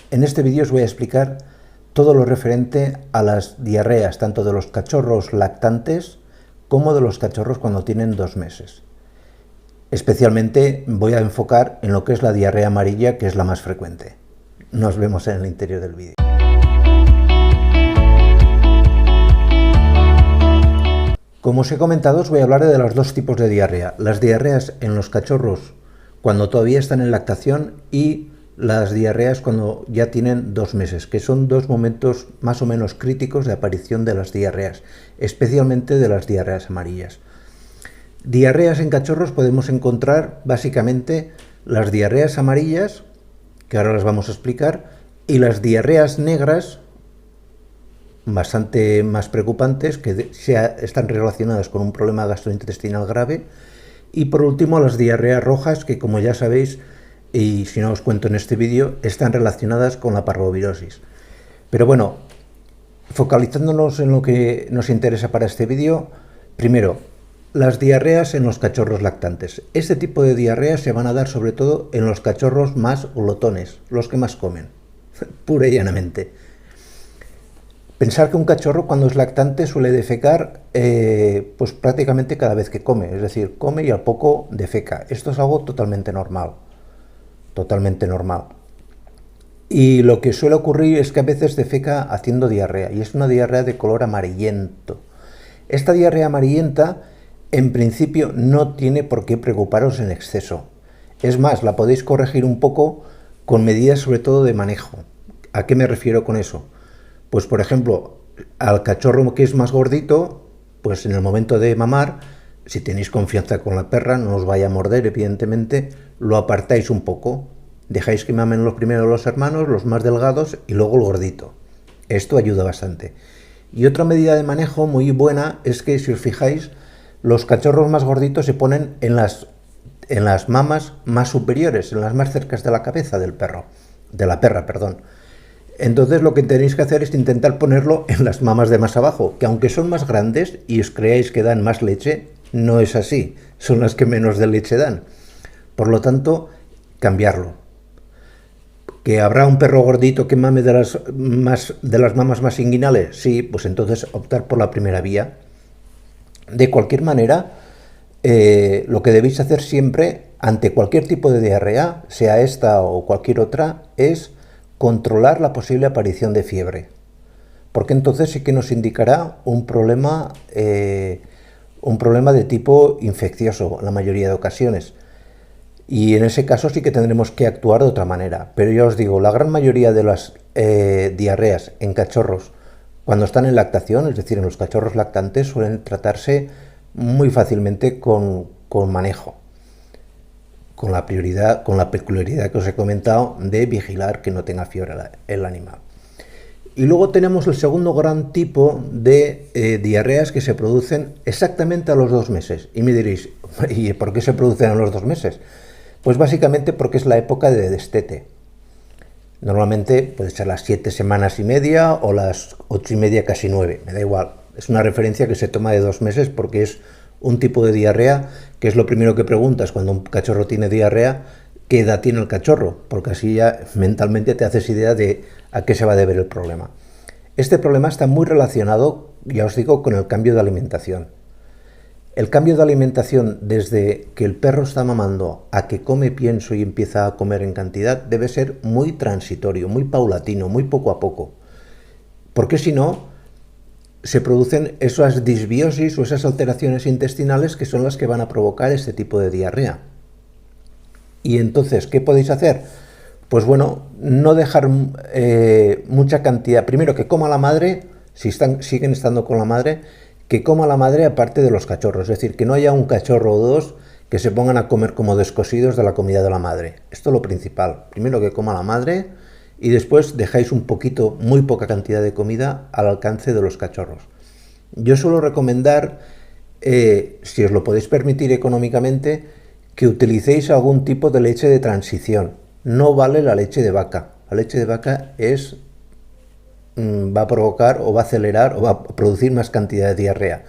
En este vídeo os voy a explicar todo lo referente a las diarreas, tanto de los cachorros lactantes como de los cachorros cuando tienen 2 meses. Especialmente voy a enfocar en lo que es la diarrea amarilla, que es la más frecuente. Nos vemos en el interior del vídeo. Como os he comentado, os voy a hablar de los dos tipos de diarrea. Las diarreas en los cachorros cuando todavía están en lactación y las diarreas cuando ya tienen 2 meses, que son dos momentos más o menos críticos de aparición de las diarreas, especialmente de las diarreas amarillas. Diarreas en cachorros podemos encontrar básicamente las diarreas amarillas, que ahora las vamos a explicar, y las diarreas negras, bastante más preocupantes, que están relacionadas con un problema gastrointestinal grave, y por último las diarreas rojas, que como ya sabéis, y si no os cuento en este vídeo, están relacionadas con la parvovirosis. Pero bueno, focalizándonos en lo que nos interesa para este vídeo, primero, las diarreas en los cachorros lactantes. Este tipo de diarreas se van a dar sobre todo en los cachorros más glotones, los que más comen, pura y llanamente. Pensar que un cachorro cuando es lactante suele defecar pues prácticamente cada vez que come, es decir, come y al poco defeca. Esto es algo totalmente normal. Totalmente normal. Y lo que suele ocurrir es que a veces defeca haciendo diarrea, y es una diarrea de color amarillento. Esta diarrea amarillenta, en principio, no tiene por qué preocuparos en exceso. Es más, la podéis corregir un poco con medidas sobre todo de manejo. ¿A qué me refiero con eso? Pues, por ejemplo, al cachorro que es más gordito, pues en el momento de mamar, si tenéis confianza con la perra, no os vaya a morder, evidentemente, lo apartáis un poco. Dejáis que mamen los primeros los hermanos, los más delgados, y luego el gordito. Esto ayuda bastante. Y otra medida de manejo muy buena es que, si os fijáis, los cachorros más gorditos se ponen en las mamas más superiores, en las más cercas de la cabeza del perro, de la perra, perdón. Entonces lo que tenéis que hacer es intentar ponerlo en las mamas de más abajo, que aunque son más grandes y os creáis que dan más leche, no es así, son las que menos de leche dan. Por lo tanto, cambiarlo. ¿Que habrá un perro gordito que mame de las mamas más inguinales? Sí, pues entonces optar por la primera vía. De cualquier manera, lo que debéis hacer siempre ante cualquier tipo de diarrea, sea esta o cualquier otra, es controlar la posible aparición de fiebre. Porque entonces sí que nos indicará un problema de tipo infeccioso en la mayoría de ocasiones. Y en ese caso sí que tendremos que actuar de otra manera. Pero ya os digo, la gran mayoría de las diarreas en cachorros cuando están en lactación, es decir, en los cachorros lactantes, suelen tratarse muy fácilmente con manejo. Con la peculiaridad que os he comentado de vigilar que no tenga fiebre el animal. Y luego tenemos el segundo gran tipo de diarreas que se producen exactamente a los 2 meses. Y me diréis, ¿y por qué se producen a los 2 meses? Pues básicamente porque es la época de destete. Normalmente puede ser las 7 semanas y media o las 8 y media, casi 9, me da igual. Es una referencia que se toma de 2 meses porque es un tipo de diarrea que es lo primero que preguntas cuando un cachorro tiene diarrea, ¿qué edad tiene el cachorro? Porque así ya mentalmente te haces idea de a qué se va a deber el problema. Este problema está muy relacionado, ya os digo, con el cambio de alimentación. El cambio de alimentación desde que el perro está mamando a que come pienso y empieza a comer en cantidad debe ser muy transitorio, muy paulatino, muy poco a poco. Porque si no, se producen esas disbiosis o esas alteraciones intestinales que son las que van a provocar este tipo de diarrea. Y entonces, ¿qué podéis hacer? Pues bueno, no dejar mucha cantidad. Primero, que coma la madre, si siguen estando con la madre, que coma la madre aparte de los cachorros. Es decir, que no haya un cachorro o dos que se pongan a comer como descosidos de la comida de la madre. Esto es lo principal. Primero que coma la madre y después dejáis un poquito, muy poca cantidad de comida al alcance de los cachorros. Yo suelo recomendar, si os lo podéis permitir económicamente, que utilicéis algún tipo de leche de transición. No vale la leche de vaca. La leche de vaca va a provocar o va a acelerar o va a producir más cantidad de diarrea.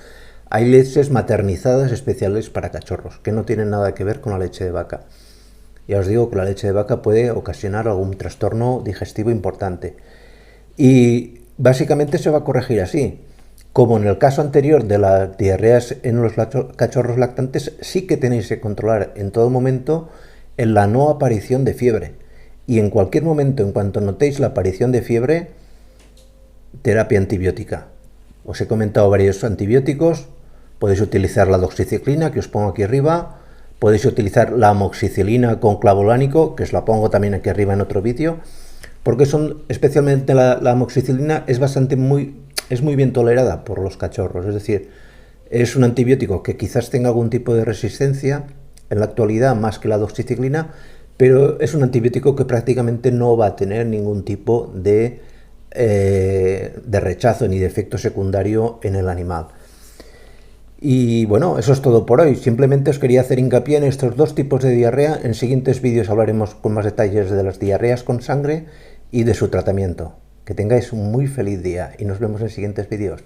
Hay leches maternizadas especiales para cachorros, que no tienen nada que ver con la leche de vaca. Ya os digo que la leche de vaca puede ocasionar algún trastorno digestivo importante. Y básicamente se va a corregir así. Como en el caso anterior de las diarreas en los cachorros lactantes, sí que tenéis que controlar en todo momento en la no aparición de fiebre. Y en cualquier momento, en cuanto notéis la aparición de fiebre, terapia antibiótica. Os he comentado varios antibióticos. Podéis utilizar la doxiciclina, que os pongo aquí arriba. Podéis utilizar la amoxicilina con clavulánico, que os la pongo también aquí arriba en otro vídeo. Porque son, especialmente la amoxicilina, es muy bien tolerada por los cachorros. Es decir, es un antibiótico que quizás tenga algún tipo de resistencia en la actualidad más que la doxiciclina, pero es un antibiótico que prácticamente no va a tener ningún tipo de rechazo ni de efecto secundario en el animal. Y bueno, eso es todo por hoy. Simplemente os quería hacer hincapié en estos dos tipos de diarrea. En siguientes vídeos hablaremos con más detalles de las diarreas con sangre y de su tratamiento. Que tengáis un muy feliz día y nos vemos en siguientes vídeos.